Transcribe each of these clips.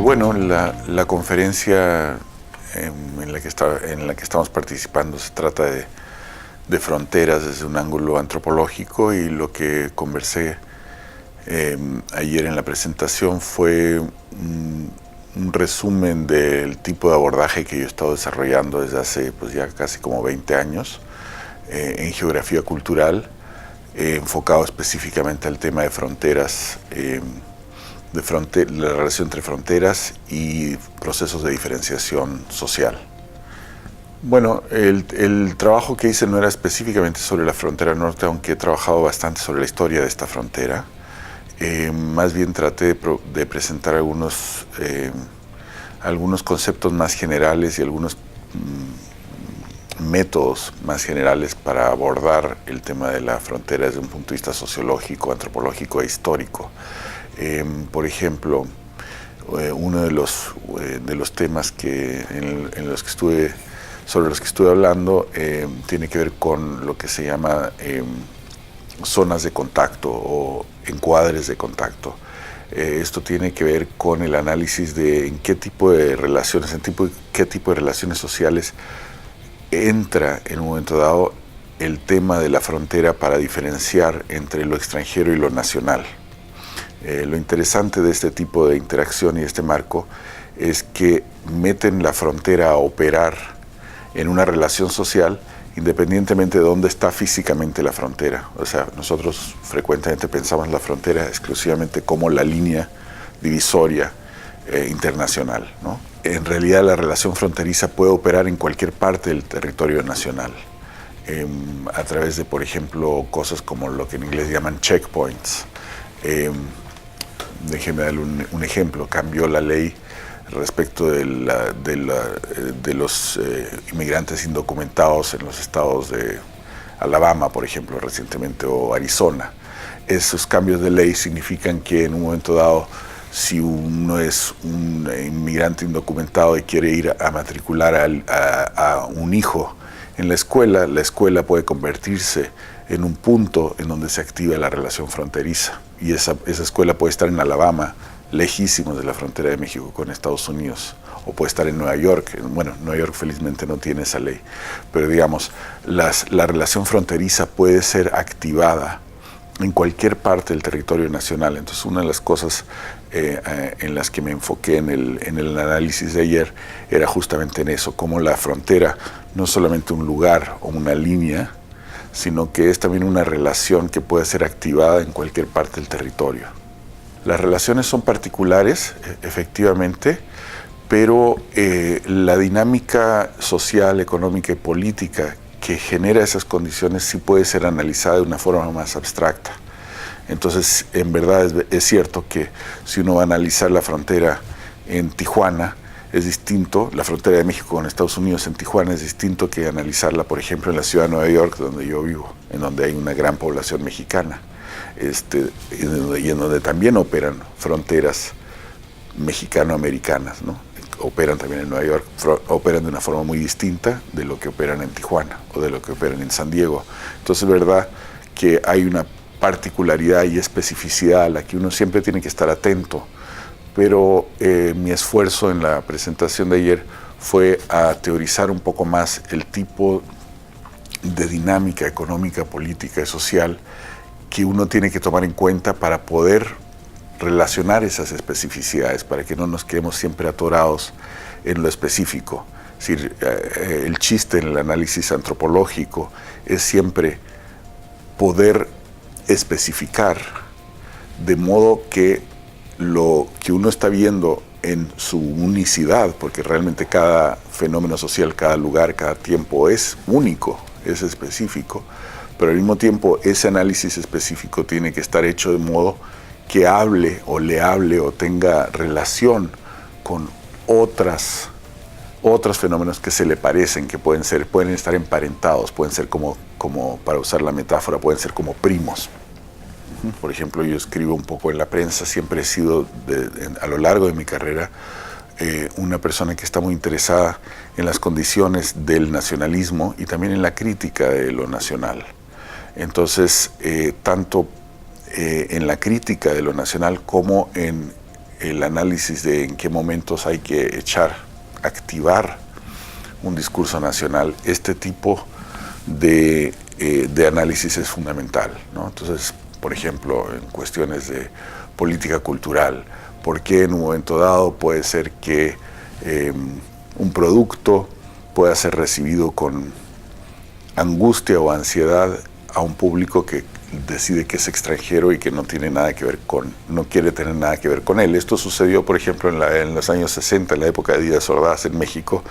Bueno, la conferencia en la que estamos participando se trata de fronteras desde un ángulo antropológico, y lo que conversé ayer en la presentación fue un resumen del tipo de abordaje que yo he estado desarrollando desde hace ya casi como 20 años en geografía cultural, enfocado específicamente al tema de fronteras, la relación entre fronteras y procesos de diferenciación social. Bueno, el trabajo que hice no era específicamente sobre la frontera norte, aunque he trabajado bastante sobre la historia de esta frontera. Más bien traté de presentar algunos conceptos más generales y algunos métodos más generales para abordar el tema de la frontera desde un punto de vista sociológico, antropológico e histórico. Por ejemplo, uno de los temas sobre los que estuve hablando tiene que ver con lo que se llama zonas de contacto o encuadres de contacto. Esto tiene que ver con el análisis de en qué tipo de relaciones sociales entra en un momento dado el tema de la frontera para diferenciar entre lo extranjero y lo nacional. Lo interesante de este tipo de interacción y este marco es que meten la frontera a operar en una relación social independientemente de dónde está físicamente la frontera. O sea, nosotros frecuentemente pensamos en la frontera exclusivamente como la línea divisoria internacional, ¿no? En realidad la relación fronteriza puede operar en cualquier parte del territorio nacional, a través de, por ejemplo, cosas como lo que en inglés llaman checkpoints. Déjeme darle un ejemplo. Cambió la ley respecto de los inmigrantes indocumentados en los estados de Alabama, por ejemplo, recientemente, o Arizona. Esos cambios de ley significan que en un momento dado, si uno es un inmigrante indocumentado y quiere ir a matricular a un hijo en la escuela puede convertirse en un punto en donde se activa la relación fronteriza. Y esa escuela puede estar en Alabama, lejísimos de la frontera de México con Estados Unidos, o puede estar en Nueva York. Bueno, Nueva York felizmente no tiene esa ley, pero digamos, la relación fronteriza puede ser activada en cualquier parte del territorio nacional. Entonces, una de las cosas en las que me enfoqué en el análisis de ayer era justamente en eso, cómo la frontera no es solamente un lugar o una línea, sino que es también una relación que puede ser activada en cualquier parte del territorio. Las relaciones son particulares, efectivamente, pero la dinámica social, económica y política que genera esas condiciones sí puede ser analizada de una forma más abstracta. Entonces, en verdad es cierto que si uno va a analizar la frontera en Tijuana, es distinto, la frontera de México con Estados Unidos en Tijuana es distinto que analizarla, por ejemplo, en la ciudad de Nueva York, donde yo vivo, en donde hay una gran población mexicana, y en donde también operan fronteras mexicano-americanas, ¿no? Operan también en Nueva York, operan de una forma muy distinta de lo que operan en Tijuana o de lo que operan en San Diego. Entonces, es verdad que hay una particularidad y especificidad a la que uno siempre tiene que estar atento, pero mi esfuerzo en la presentación de ayer fue a teorizar un poco más el tipo de dinámica económica, política y social que uno tiene que tomar en cuenta para poder relacionar esas especificidades, para que no nos quedemos siempre atorados en lo específico. Es decir, el chiste en el análisis antropológico es siempre poder especificar de modo que lo que uno está viendo en su unicidad, porque realmente cada fenómeno social, cada lugar, cada tiempo es único, es específico, pero al mismo tiempo ese análisis específico tiene que estar hecho de modo que hable o tenga relación con otros fenómenos que se le parecen, que pueden estar emparentados, pueden ser como para usar la metáfora, pueden ser como primos. Por ejemplo, yo escribo un poco en la prensa, siempre he sido, a lo largo de mi carrera, una persona que está muy interesada en las condiciones del nacionalismo y también en la crítica de lo nacional. Entonces, tanto en la crítica de lo nacional como en el análisis de en qué momentos hay que activar un discurso nacional, este tipo de análisis es fundamental, ¿no? Entonces, por ejemplo, en cuestiones de política cultural, ¿por qué en un momento dado puede ser que un producto pueda ser recibido con angustia o ansiedad a un público que decide que es extranjero y que no quiere tener nada que ver con él? Esto sucedió, por ejemplo, en los años 60, en la época de Díaz Ordaz en México.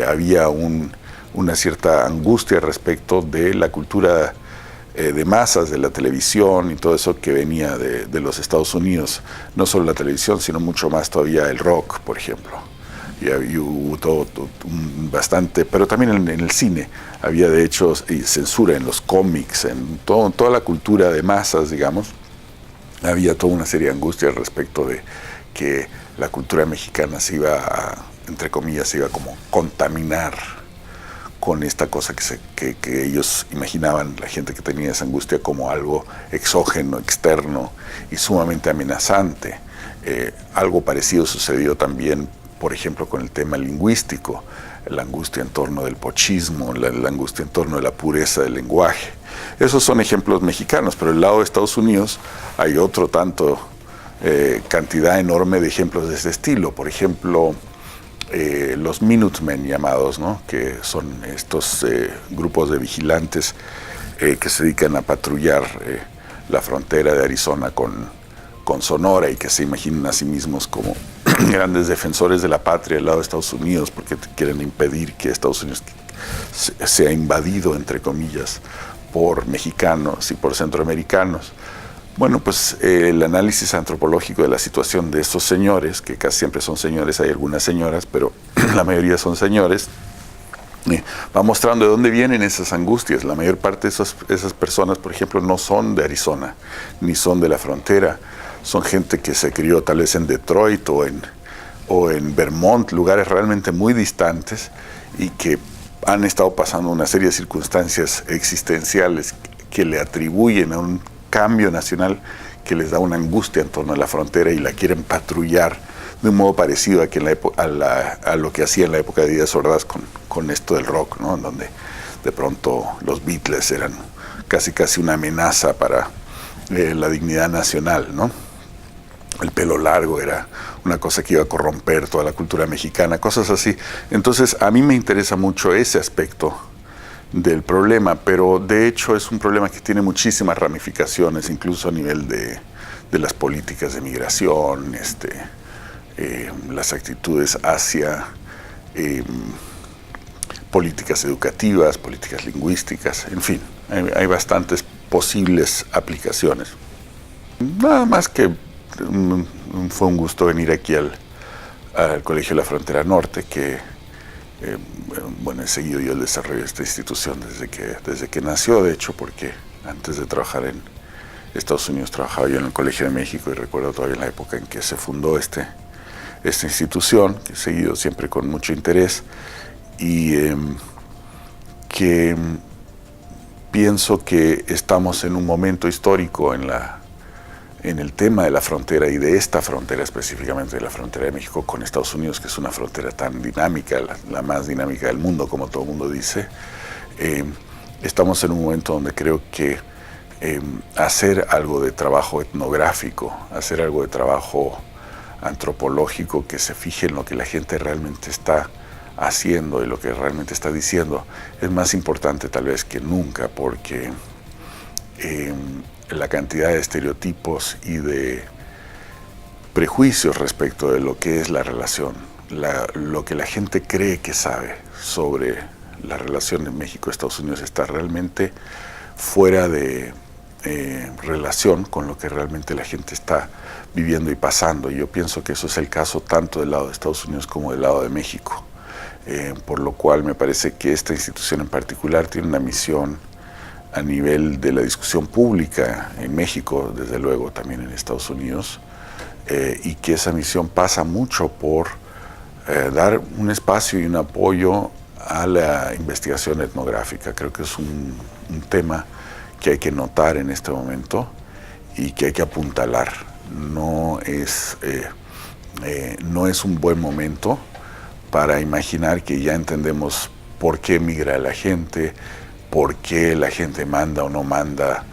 Había una cierta angustia respecto de la cultura de masas, de la televisión y todo eso que venía de los Estados Unidos. No solo la televisión, sino mucho más todavía el rock, por ejemplo. Y hubo bastante, pero también en el cine había de hecho censura en los cómics, en toda la cultura de masas, digamos. Había toda una serie de angustias respecto de que la cultura mexicana entre comillas, se iba como contaminar con esta cosa que ellos imaginaban, la gente que tenía esa angustia, como algo exógeno, externo y sumamente amenazante. Algo parecido sucedió también, por ejemplo, con el tema lingüístico, la angustia en torno del pochismo, la angustia en torno de la pureza del lenguaje. Esos son ejemplos mexicanos, pero del lado de Estados Unidos hay otro tanto, cantidad enorme de ejemplos de ese estilo. Por ejemplo, los Minutemen llamados, ¿no? Que son estos grupos de vigilantes que se dedican a patrullar la frontera de Arizona con Sonora, y que se imaginan a sí mismos como grandes defensores de la patria del lado de Estados Unidos, porque quieren impedir que Estados Unidos sea invadido, entre comillas, por mexicanos y por centroamericanos. Bueno, pues el análisis antropológico de la situación de estos señores, que casi siempre son señores, hay algunas señoras, pero la mayoría son señores, va mostrando de dónde vienen esas angustias. La mayor parte de esas personas, por ejemplo, no son de Arizona, ni son de la frontera. Son gente que se crió tal vez en Detroit o en Vermont, lugares realmente muy distantes, y que han estado pasando una serie de circunstancias existenciales que le atribuyen a un cambio nacional que les da una angustia en torno a la frontera, y la quieren patrullar de un modo parecido a lo que hacía en la época de Díaz Ordaz con esto del rock, ¿no? En donde de pronto los Beatles eran casi una amenaza para la dignidad nacional, ¿no? El pelo largo era una cosa que iba a corromper toda la cultura mexicana, cosas así. Entonces, a mí me interesa mucho ese aspecto del problema, pero de hecho es un problema que tiene muchísimas ramificaciones, incluso a nivel de las políticas de migración, las actitudes hacia políticas educativas, políticas lingüísticas, en fin, hay bastantes posibles aplicaciones. Nada más que fue un gusto venir aquí al Colegio de la Frontera Norte, que bueno, he seguido yo el desarrollo de esta institución desde que nació, de hecho, porque antes de trabajar en Estados Unidos trabajaba yo en el Colegio de México, y recuerdo todavía la época en que se fundó esta institución, que he seguido siempre con mucho interés, y que pienso que estamos en un momento histórico en el tema de la frontera, y de esta frontera específicamente, de la frontera de México con Estados Unidos, que es una frontera tan dinámica, la más dinámica del mundo, como todo el mundo dice. Estamos en un momento donde creo que hacer algo de trabajo etnográfico, hacer algo de trabajo antropológico que se fije en lo que la gente realmente está haciendo y lo que realmente está diciendo, es más importante tal vez que nunca, porque la cantidad de estereotipos y de prejuicios respecto de lo que es la relación, lo que la gente cree que sabe sobre la relación de México y Estados Unidos, está realmente fuera de relación con lo que realmente la gente está viviendo y pasando. Y yo pienso que eso es el caso tanto del lado de Estados Unidos como del lado de México, por lo cual me parece que esta institución en particular tiene una misión a nivel de la discusión pública en México, desde luego también en Estados Unidos, y que esa misión pasa mucho por dar un espacio y un apoyo a la investigación etnográfica. Creo que es un tema que hay que notar en este momento y que hay que apuntalar. No es No es un buen momento para imaginar que ya entendemos por qué migra la gente, por qué la gente manda o no manda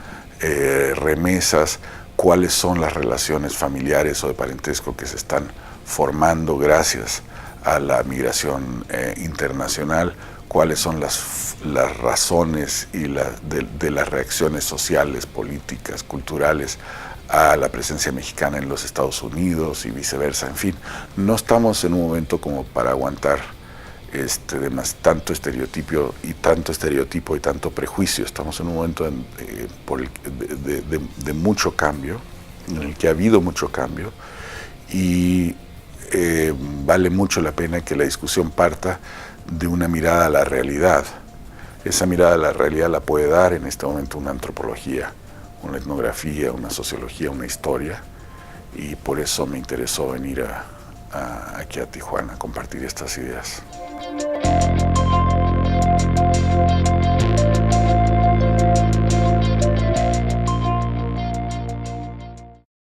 remesas, cuáles son las relaciones familiares o de parentesco que se están formando gracias a la migración internacional, cuáles son las razones y de las reacciones sociales, políticas, culturales a la presencia mexicana en los Estados Unidos y viceversa. En fin, no estamos en un momento como para aguantar tanto estereotipo y tanto prejuicio. Estamos en un momento de mucho cambio, en el que ha habido mucho cambio, y vale mucho la pena que la discusión parta de una mirada a la realidad. Esa mirada a la realidad la puede dar en este momento una antropología, una etnografía, una sociología, una historia, y por eso me interesó venir aquí a Tijuana a compartir estas ideas.